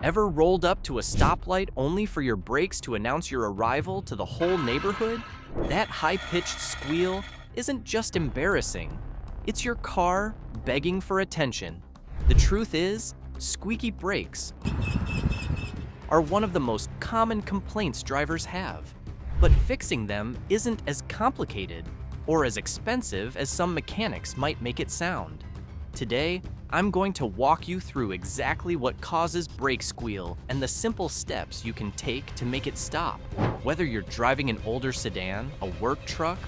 Ever rolled up to a stoplight only for your brakes to announce your arrival to the whole neighborhood? That high-pitched squeal isn't just embarrassing. It's your car begging for attention. The truth is, squeaky brakes are one of the most common complaints drivers have. But fixing them isn't as complicated or as expensive as some mechanics might make it sound. Today, I'm going to walk you through exactly what causes brake squeal and the simple steps you can take to make it stop. Whether you're driving an older sedan, a work truck,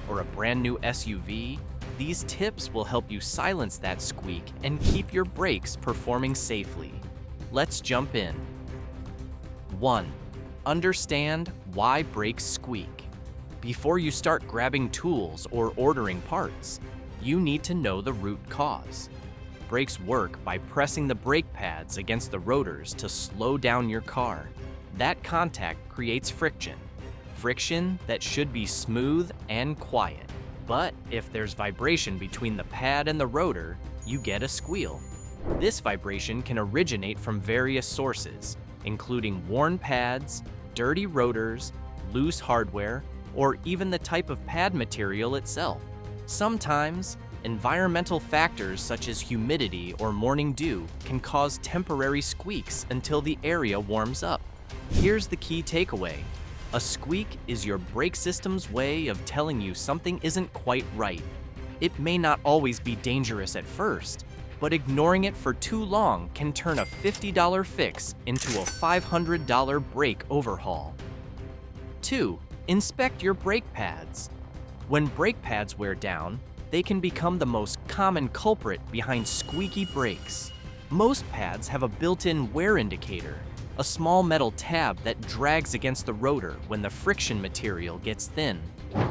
or a brand new SUV, these tips will help you silence that squeak and keep your brakes performing safely. Let's jump in. 1. Understand why brakes squeak. Before you start grabbing tools or ordering parts, you need to know the root cause. Brakes work by pressing the brake pads against the rotors to slow down your car. That contact creates friction. Friction that should be smooth and quiet. But if there's vibration between the pad and the rotor, you get a squeal. This vibration can originate from various sources, including worn pads, dirty rotors, loose hardware, or even the type of pad material itself. Sometimes, environmental factors such as humidity or morning dew can cause temporary squeaks until the area warms up. Here's the key takeaway. A squeak is your brake system's way of telling you something isn't quite right. It may not always be dangerous at first, but ignoring it for too long can turn a $50 fix into a $500 brake overhaul. 2. Inspect your brake pads. When brake pads wear down, they can become the most common culprit behind squeaky brakes. Most pads have a built-in wear indicator, a small metal tab that drags against the rotor when the friction material gets thin.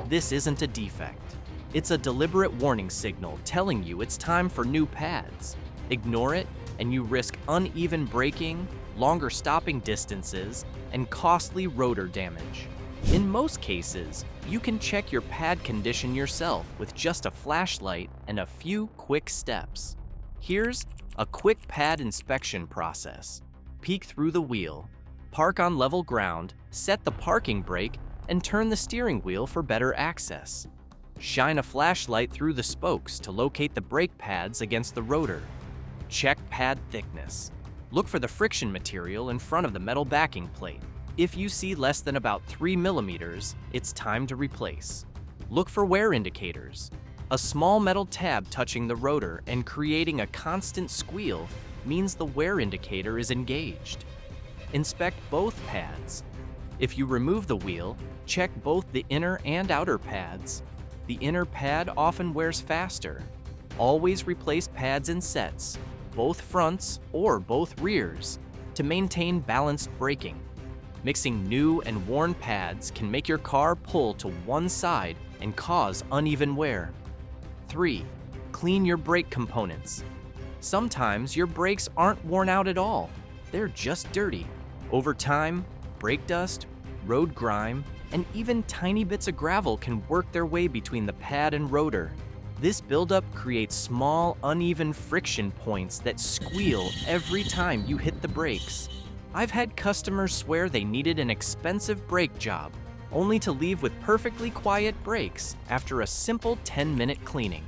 This isn't a defect. It's a deliberate warning signal telling you it's time for new pads. Ignore it, and you risk uneven braking, longer stopping distances, and costly rotor damage. In most cases, you can check your pad condition yourself with just a flashlight and a few quick steps. Here's a quick pad inspection process. Peek through the wheel, park on level ground, set the parking brake, and turn the steering wheel for better access. Shine a flashlight through the spokes to locate the brake pads against the rotor. Check pad thickness. Look for the friction material in front of the metal backing plate. If you see less than about 3 millimeters, it's time to replace. Look for wear indicators. A small metal tab touching the rotor and creating a constant squeal means the wear indicator is engaged. Inspect both pads. If you remove the wheel, check both the inner and outer pads. The inner pad often wears faster. Always replace pads in sets, both fronts or both rears, to maintain balanced braking. Mixing new and worn pads can make your car pull to one side and cause uneven wear. 3. Clean your brake components. Sometimes your brakes aren't worn out at all. They're just dirty. Over time, brake dust, road grime, and even tiny bits of gravel can work their way between the pad and rotor. This buildup creates small, uneven friction points that squeal every time you hit the brakes. I've had customers swear they needed an expensive brake job, only to leave with perfectly quiet brakes after a simple 10-minute cleaning.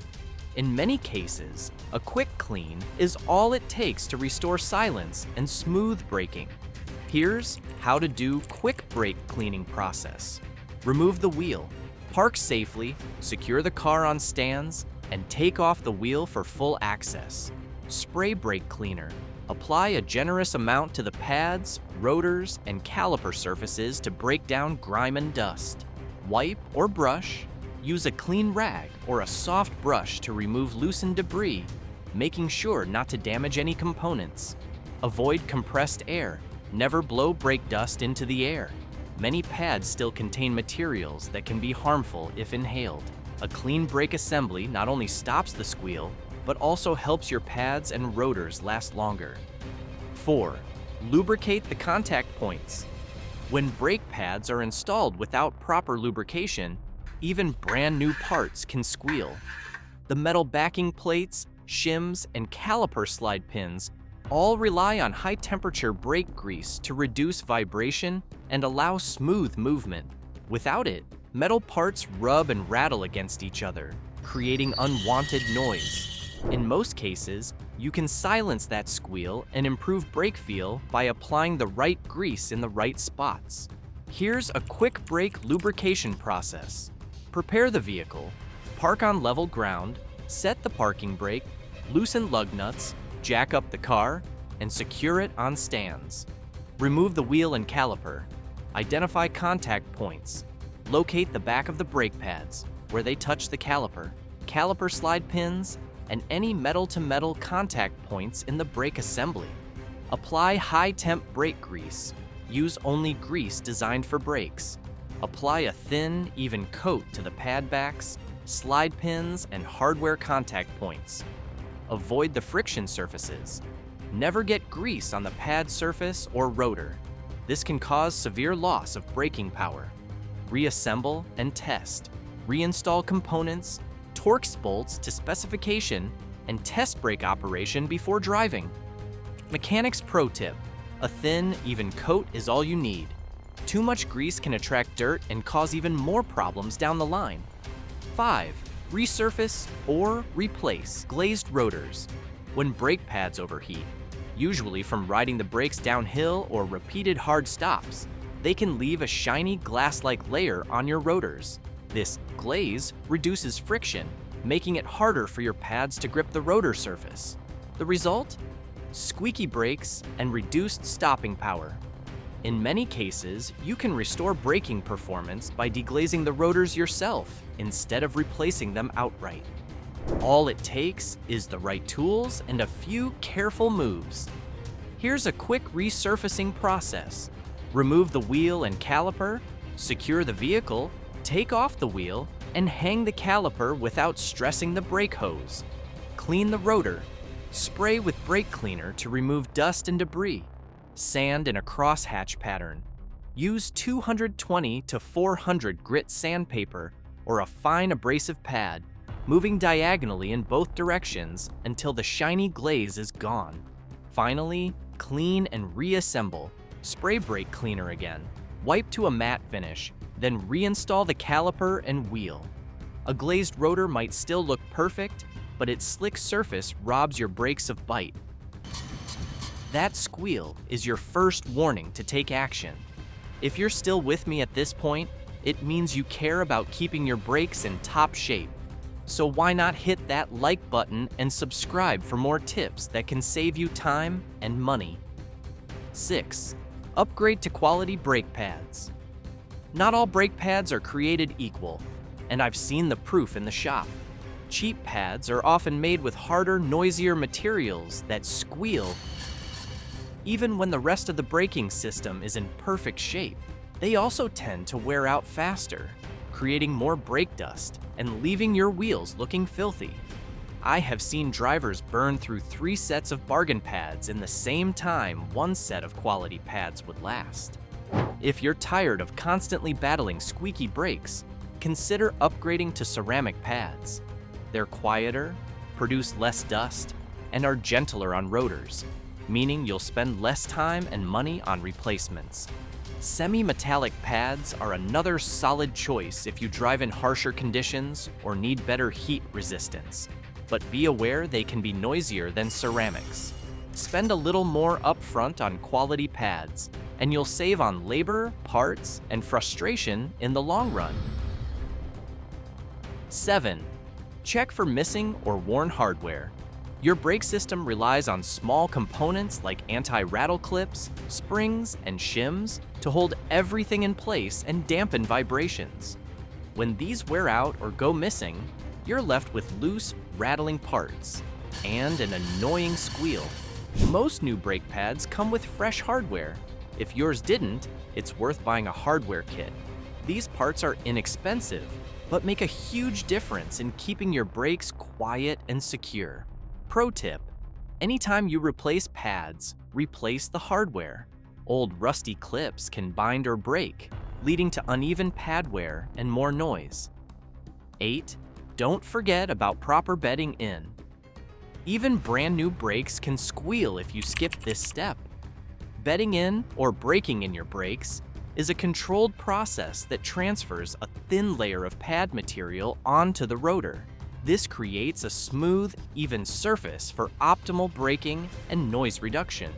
In many cases, a quick clean is all it takes to restore silence and smooth braking. Here's how to do quick brake cleaning process. Remove the wheel, park safely, secure the car on stands, and take off the wheel for full access. Spray brake cleaner. Apply a generous amount to the pads, rotors, and caliper surfaces to break down grime and dust. Wipe or brush. Use a clean rag or a soft brush to remove loosened debris, making sure not to damage any components. Avoid compressed air. Never blow brake dust into the air. Many pads still contain materials that can be harmful if inhaled. A clean brake assembly not only stops the squeal, but also helps your pads and rotors last longer. 4. Lubricate the contact points. When brake pads are installed without proper lubrication, even brand new parts can squeal. The metal backing plates, shims, and caliper slide pins all rely on high-temperature brake grease to reduce vibration and allow smooth movement. Without it, metal parts rub and rattle against each other, creating unwanted noise. In most cases, you can silence that squeal and improve brake feel by applying the right grease in the right spots. Here's a quick brake lubrication process. Prepare the vehicle, park on level ground, set the parking brake, loosen lug nuts, jack up the car, and secure it on stands. Remove the wheel and caliper. Identify contact points. Locate the back of the brake pads, where they touch the caliper slide pins, and any metal-to-metal contact points in the brake assembly. Apply high-temp brake grease. Use only grease designed for brakes. Apply a thin, even coat to the pad backs, slide pins, and hardware contact points. Avoid the friction surfaces. Never get grease on the pad surface or rotor. This can cause severe loss of braking power. Reassemble and test. Reinstall components, torque bolts to specification, and test brake operation before driving. Mechanics pro tip: a thin, even coat is all you need. Too much grease can attract dirt and cause even more problems down the line. 5. Resurface or replace glazed rotors. When brake pads overheat, usually from riding the brakes downhill or repeated hard stops, they can leave a shiny glass-like layer on your rotors. This glaze reduces friction, making it harder for your pads to grip the rotor surface. The result? Squeaky brakes and reduced stopping power. In many cases, you can restore braking performance by deglazing the rotors yourself instead of replacing them outright. All it takes is the right tools and a few careful moves. Here's a quick resurfacing process. Remove the wheel and caliper, secure the vehicle, take off the wheel, and hang the caliper without stressing the brake hose. Clean the rotor. Spray with brake cleaner to remove dust and debris. Sand in a crosshatch pattern. Use 220 to 400 grit sandpaper or a fine abrasive pad, moving diagonally in both directions until the shiny glaze is gone. Finally, clean and reassemble. Spray brake cleaner again. Wipe to a matte finish, then reinstall the caliper and wheel. A glazed rotor might still look perfect, but its slick surface robs your brakes of bite. That squeal is your first warning to take action. If you're still with me at this point, it means you care about keeping your brakes in top shape. So why not hit that like button and subscribe for more tips that can save you time and money. 6. Upgrade to quality brake pads. Not all brake pads are created equal, and I've seen the proof in the shop. Cheap pads are often made with harder, noisier materials that squeal. Even when the rest of the braking system is in perfect shape, they also tend to wear out faster, creating more brake dust and leaving your wheels looking filthy. I have seen drivers burn through 3 sets of bargain pads in the same time one set of quality pads would last. If you're tired of constantly battling squeaky brakes, consider upgrading to ceramic pads. They're quieter, produce less dust, and are gentler on rotors, meaning you'll spend less time and money on replacements. Semi-metallic pads are another solid choice if you drive in harsher conditions or need better heat resistance. But be aware they can be noisier than ceramics. Spend a little more upfront on quality pads, and you'll save on labor, parts, and frustration in the long run. 7. Check for missing or worn hardware. Your brake system relies on small components like anti-rattle clips, springs, and shims to hold everything in place and dampen vibrations. When these wear out or go missing, you're left with loose, rattling parts and an annoying squeal. Most new brake pads come with fresh hardware. If yours didn't, it's worth buying a hardware kit. These parts are inexpensive, but make a huge difference in keeping your brakes quiet and secure. Pro tip: anytime you replace pads, replace the hardware. Old rusty clips can bind or break, leading to uneven pad wear and more noise. 8. Don't forget about proper bedding in. Even brand new brakes can squeal if you skip this step. Bedding in or breaking in your brakes is a controlled process that transfers a thin layer of pad material onto the rotor. This creates a smooth, even surface for optimal braking and noise reduction.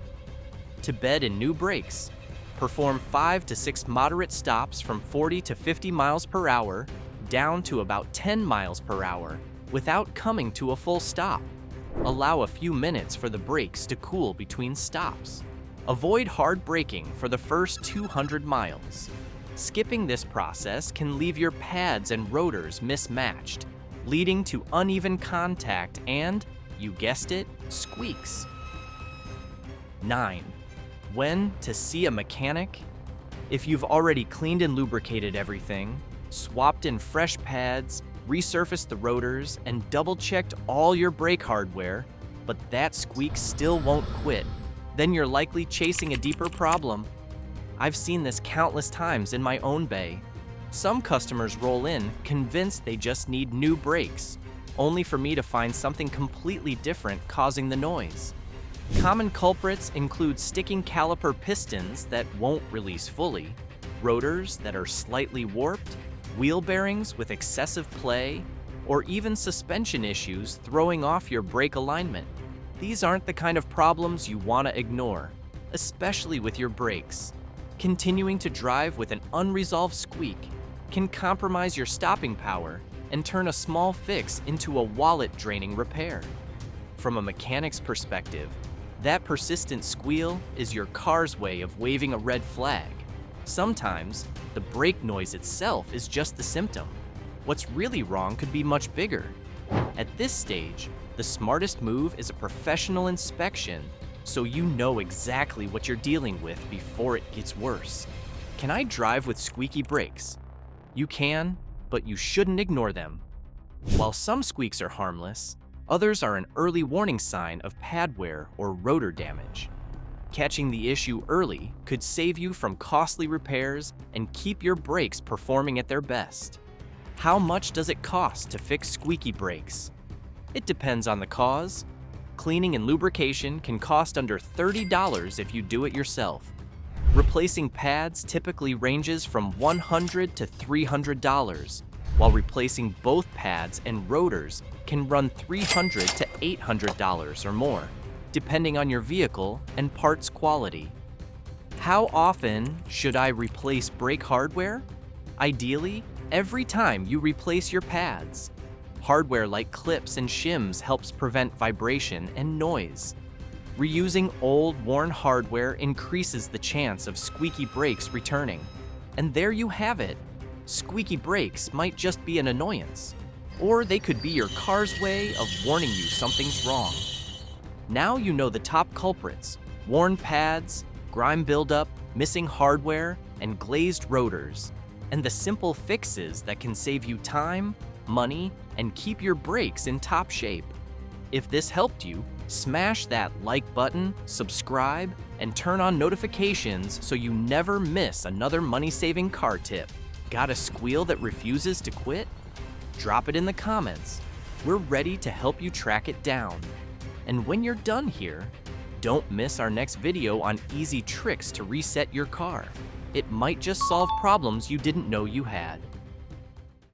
To bed in new brakes, perform 5 to 6 moderate stops from 40 to 50 miles per hour down to about 10 miles per hour without coming to a full stop. Allow a few minutes for the brakes to cool between stops. Avoid hard braking for the first 200 miles. Skipping this process can leave your pads and rotors mismatched, leading to uneven contact and, you guessed it, squeaks. 9. When to see a mechanic? If you've already cleaned and lubricated everything, swapped in fresh pads, resurfaced the rotors, and double-checked all your brake hardware, but that squeak still won't quit, then you're likely chasing a deeper problem. I've seen this countless times in my own bay. Some customers roll in convinced they just need new brakes, only for me to find something completely different causing the noise. Common culprits include sticking caliper pistons that won't release fully, rotors that are slightly warped, wheel bearings with excessive play, or even suspension issues throwing off your brake alignment. These aren't the kind of problems you want to ignore, especially with your brakes. Continuing to drive with an unresolved squeak can compromise your stopping power and turn a small fix into a wallet-draining repair. From a mechanic's perspective, that persistent squeal is your car's way of waving a red flag. Sometimes, the brake noise itself is just the symptom. What's really wrong could be much bigger. At this stage, the smartest move is a professional inspection so you know exactly what you're dealing with before it gets worse. Can I drive with squeaky brakes? You can, but you shouldn't ignore them. While some squeaks are harmless, others are an early warning sign of pad wear or rotor damage. Catching the issue early could save you from costly repairs and keep your brakes performing at their best. How much does it cost to fix squeaky brakes? It depends on the cause. Cleaning and lubrication can cost under $30 if you do it yourself. Replacing pads typically ranges from $100 to $300, while replacing both pads and rotors can run $300 to $800 or more, depending on your vehicle and parts quality. How often should I replace brake hardware? Ideally, every time you replace your pads. Hardware like clips and shims helps prevent vibration and noise. Reusing old, worn hardware increases the chance of squeaky brakes returning. And there you have it. Squeaky brakes might just be an annoyance, or they could be your car's way of warning you something's wrong. Now you know the top culprits: worn pads, grime buildup, missing hardware, and glazed rotors, and the simple fixes that can save you time, money, and keep your brakes in top shape. If this helped you, smash that like button, subscribe, and turn on notifications so you never miss another money-saving car tip. Got a squeal that refuses to quit? Drop it in the comments. We're ready to help you track it down. And when you're done here, don't miss our next video on easy tricks to reset your car. It might just solve problems you didn't know you had.